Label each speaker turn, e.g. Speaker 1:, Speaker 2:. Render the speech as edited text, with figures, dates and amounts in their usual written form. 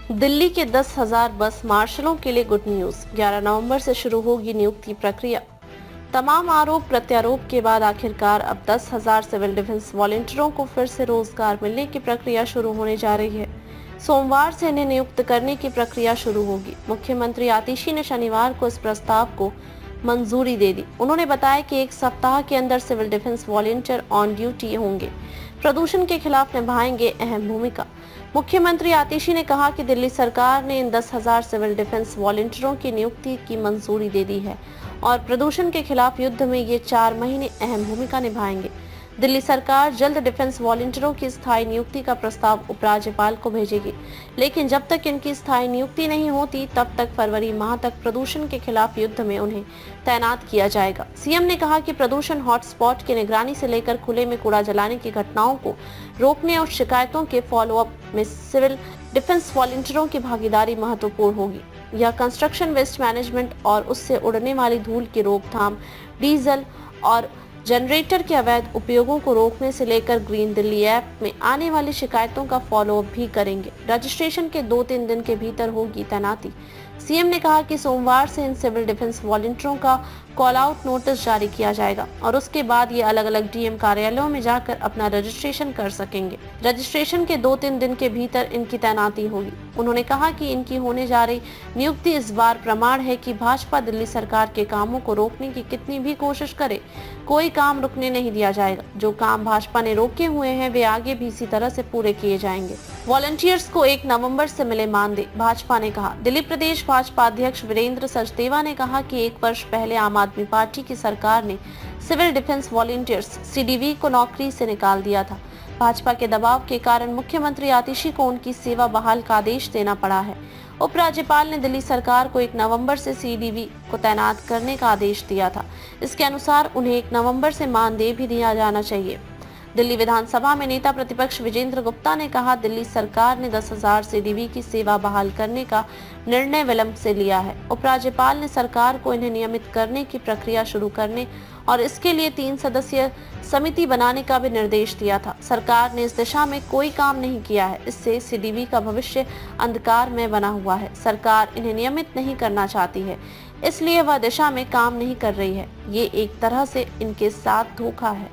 Speaker 1: दिल्ली के 10,000 बस मार्शलों के लिए गुड न्यूज। 11 नवंबर से शुरू होगी नियुक्ति प्रक्रिया। तमाम आरोप प्रत्यारोप के बाद आखिरकार अब 10,000 सिविल डिफेंस वॉलंटियरों को फिर से रोजगार मिलने की प्रक्रिया शुरू होने जा रही है। सोमवार से इन्हें नियुक्त करने की प्रक्रिया शुरू होगी। मुख्यमंत्री आतिशी ने शनिवार को इस प्रस्ताव को मंजूरी दे दी। उन्होंने बताया कि एक सप्ताह के अंदर civil defence volunteer on duty होंगे, प्रदूषण के खिलाफ निभाएंगे अहम भूमिका। मुख्यमंत्री आतिशी ने कहा कि दिल्ली सरकार ने इन 10,000 सिविल डिफेंस वॉलंटियरों की नियुक्ति की मंजूरी दे दी है और प्रदूषण के खिलाफ युद्ध में ये 4 महीने अहम भूमिका निभाएंगे। दिल्ली सरकार जल्द डिफेंस वॉलंटियरों की स्थायी नियुक्ति का प्रस्ताव उपराज्यपाल को भेजेगी, लेकिन जब तक इनकी स्थायी नियुक्ति नहीं होती तब तक फरवरी माह तक प्रदूषण के खिलाफ युद्ध में उन्हें तैनात किया जाएगा। सीएम ने कहा कि प्रदूषण हॉटस्पॉट की निगरानी से लेकर खुले में कूड़ा जलाने की घटनाओं को रोकने और शिकायतों के फॉलोअप में सिविल डिफेंस वॉलंटियरों की भागीदारी महत्वपूर्ण होगी। यह कंस्ट्रक्शन वेस्ट मैनेजमेंट और उससे उड़ने वाली धूल की रोकथाम, डीजल और जनरेटर के अवैध उपयोगों को रोकने से लेकर ग्रीन दिल्ली ऐप में आने वाली शिकायतों का फॉलोअप भी करेंगे। रजिस्ट्रेशन के 2-3 दिन के भीतर होगी तैनाती। सीएम ने कहा कि सोमवार से इन सिविल डिफेंस वॉलंटियरों का कॉल आउट नोटिस जारी किया जाएगा और उसके बाद ये अलग अलग डीएम कार्यालयों में जाकर अपना रजिस्ट्रेशन कर सकेंगे। रजिस्ट्रेशन के 2-3 दिन के भीतर इनकी तैनाती होगी। उन्होंने कहा कि इनकी होने जा रही नियुक्ति इस बार प्रमाण है कि भाजपा दिल्ली सरकार के कामों को रोकने की कितनी भी कोशिश करे, कोई काम रुकने नहीं दिया जाएगा। जो काम भाजपा ने रोके हुए हैं वे आगे भी इसी तरह से पूरे किए जाएंगे। वॉलंटियर्स को 1 नवंबर से मिले मानदेय, भाजपा ने कहा। दिल्ली प्रदेश भाजपा अध्यक्ष वीरेंद्र सचदेवा ने कहा कि 1 वर्ष पहले आम आदमी पार्टी की सरकार ने सिविल डिफेंस वॉलंटियर्स सीडीवी को नौकरी से निकाल दिया था। भाजपा के दबाव के कारण मुख्यमंत्री आतिशी को उनकी सेवा बहाल का आदेश देना पड़ा है। उपराज्यपाल ने दिल्ली सरकार को 1 नवंबर से सीडीवी को तैनात करने का आदेश दिया था। इसके अनुसार उन्हें 1 नवंबर से मानदेय भी दिया जाना चाहिए। दिल्ली विधानसभा में नेता प्रतिपक्ष विजेंद्र गुप्ता ने कहा, दिल्ली सरकार ने 10,000 सीडीवी की सेवा बहाल करने का निर्णय विलंब से लिया है। उपराज्यपाल ने सरकार को इन्हें नियमित करने की प्रक्रिया शुरू करने और इसके लिए 3 सदस्यीय समिति बनाने का भी निर्देश दिया था। सरकार ने इस दिशा में कोई काम नहीं किया है। इससे सीडीवी का भविष्य अंधकार में बना हुआ है। सरकार इन्हें नियमित नहीं करना चाहती है, इसलिए वह दिशा में काम नहीं कर रही है। ये एक तरह से इनके साथ धोखा है।